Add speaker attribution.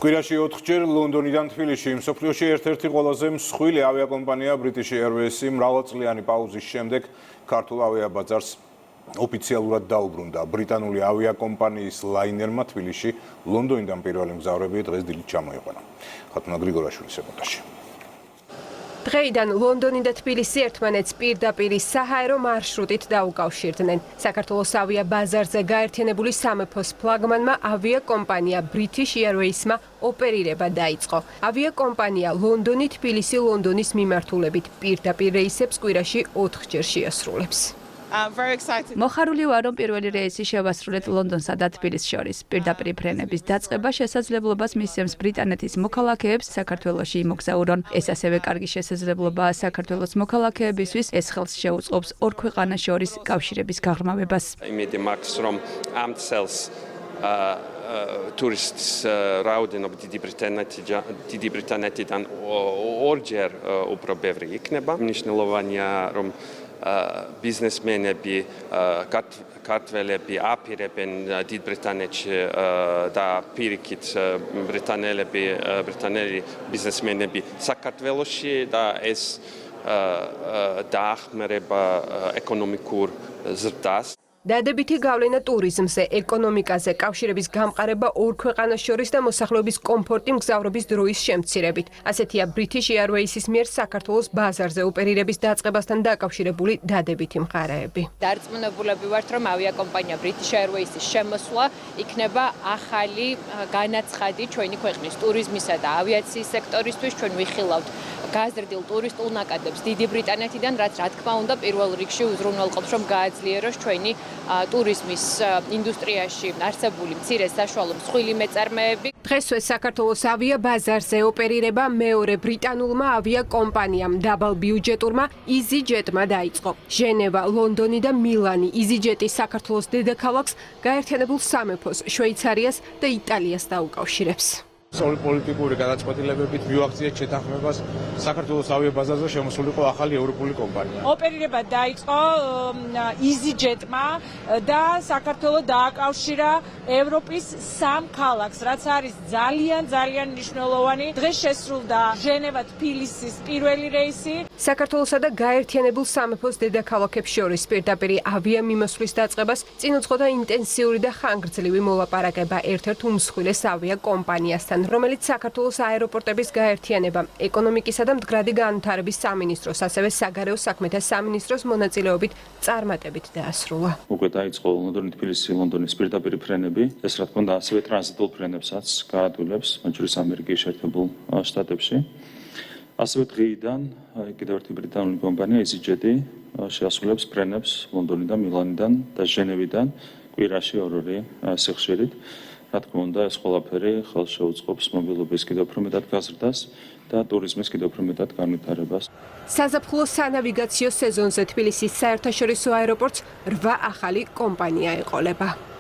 Speaker 1: კვირაში 4-ჯერ ლონდონიდან თბილისში მსოფლიოში ერთ-ერთი ყველაზე მსხვილი ავიაკომპანია British Airways-ი მრავალწლიანი პაუზის შემდეგ ქართულ ავიაბაზარს ოფიციალურად დაუბრუნდა. ბრიტანული ავიაკომპანიის ლაინერმა თბილისში ლონდონიდან პირველი მგზავრები დღეს დილით ჩამოიყვანა. ხათუნა გრიგორაშვილის რეპორტაჟი.
Speaker 2: დღეიდან ლონდონი და თბილისი ერთმანეთს პირდაპირ საჰაერო მარშრუტით დაუკავშირდნენ. საქართველოს ავიაბაზარზე გაერთიანებული სამეფოს ფლაგმანმა ავიაკომპანია British Airways-მა ოპერირება დაიწყო. ავიაკომპანია ლონდონი-თბილისი-ლონდონის მიმართულებით პირდაპირ რეისებს კვირაში 4-ჯერ შეასრულებს.
Speaker 3: მოხარული ვარ, რომ პირველი რეისი შევასრულეთ ლონდონსა და თბილისს შორის. პირდაპირ ფრენების დაწყება შესაძლებლობას მისცემს ბრიტანეთის მოქალაქეებს საქართველოში იმოგზაურონ. ეს ასევე კარგი შესაძლებლობაა საქართველოს მოქალაქეებისთვის. ეს ხელს შეუწყობს ორ ქვეყანას შორის კავშირების გაღრმავებას.
Speaker 4: Tourists რაოდენობა დიდი ბრიტანეთიდან ორჯერ უფრო ბევრი იქნება. მნიშვნელოვანია, რომ ბიზნესმენები, ქართველები აპირებენ დიდ ბრიტანეთში და პირიქით ბრიტანელი ბიზნესმენები საქართველოში და ეს დაახმარება ეკონომიკურ ზრდას.
Speaker 2: დადებითი გავლენა ტურიზმზე, ეკონომიკაზე, კავშირების გამყარება ორ ქვეყანას შორის და მოსახლეობის კომფორტი მგზავრობის დროის შემცირებით. ასეთია British Airways-ის მიერ საქართველოს ბაზარზე ოპერირების დაწყებასთან დაკავშირებული დადებითი მხარეები.
Speaker 5: დარწმუნებულები ვართ, რომ ავიაკომპანია British Airways-ის შემოსვლა იქნება ახალი განაცხადი ჩვენი ქვეყნის ტურიზმისა და ავიაციის სექტორისთვის. ჩვენ ვიხილავთ გაზრდილ ტურისტულ ნაკადებს დიდი ბრიტანეთიდან, რაც რა თქმა უნდა პირველ რიგში უზრუნველყოფს, რომ გააძლიეროს ჩვენი ტურიზმის ინდუსტრიაში არსებული მცირე საშუალო მსხვილი მეწარმეები.
Speaker 2: დღესვე საქართველოს ავიაბაზარზე ოპერირება მეორე ბრიტანულმა ავიაკომპანიამ დაბალ ბიუჯეტურმა EasyJet-მა დაიწყო. ჟენევა, ლონდონი და მილანი EasyJet-ის საქართველოს დედაქალაქს გაერთიანებულ სამეფოს, შვეიცარიას და იტალიას დაუკავშირებს.
Speaker 6: პოლიტიკური გადაწყვეტილებებით მივახციეთ შეთანხმებას საქართველოს ავიაბაზარზე შემოსულიყო ახალი ევროპული კომპანია.
Speaker 7: ოპერირება დაიწყო EasyJet-მა და საქართველოს დააკავშირა ევროპის 3 ქალაქს, რაც არის ძალიან მნიშვნელოვანი. დღეს შესრულდა ჟენევა-თბილისის პირველი რეისი.
Speaker 2: საქართველოსა და გაერთიანებულ სამეფოს დედაქალაქებს შორის პირდაპირ ავიამიმოსვლის დაწყებას წინ უძღოდა ინტენსიური და ხანგრძლივი მოლაპარაკება ერთ-ერთ უმსხვილეს ავიაკომპანიასთან, რომელიც საქართველოს აეროპორტების გაერთიანებამ, ეკონომიკისა და მდგრადი განვითარების სამინისტროს, ასევე საგარეო საქმეთა სამინისტროს მონაწილეობით წარმატებით დაასრულა.
Speaker 8: უკვე დაიწყო ლონდონის პირდაპირ ფრენები. ეს რა თქმა უნდა ასევე ტრანზიტულ ფრენებსაც გაადვილებს, მათ შორის ამერიკის შეერთებულ შტატებში. ასევე დღეიდან კიდევ ერთი ბრიტანული კომპანია EasyJet შეასრულებს ფრენებს ლონდონიდან, მილანიდან და ჟენევიდან კვირაში ორ-ორი სიხშირით. რა თქმა უნდა, ეს ყველაფერი ხელს შეუწყობს მობილობის კიდევ უფრო მეტად გაზრდას და ტურიზმის კიდევ უფრო მეტად განვითარებას.
Speaker 2: საზაფხულო სანავიგაციო სეზონზე თბილისის საერთაშორისო აეროპორტს 8 ახალი კომპანია ეყოლება.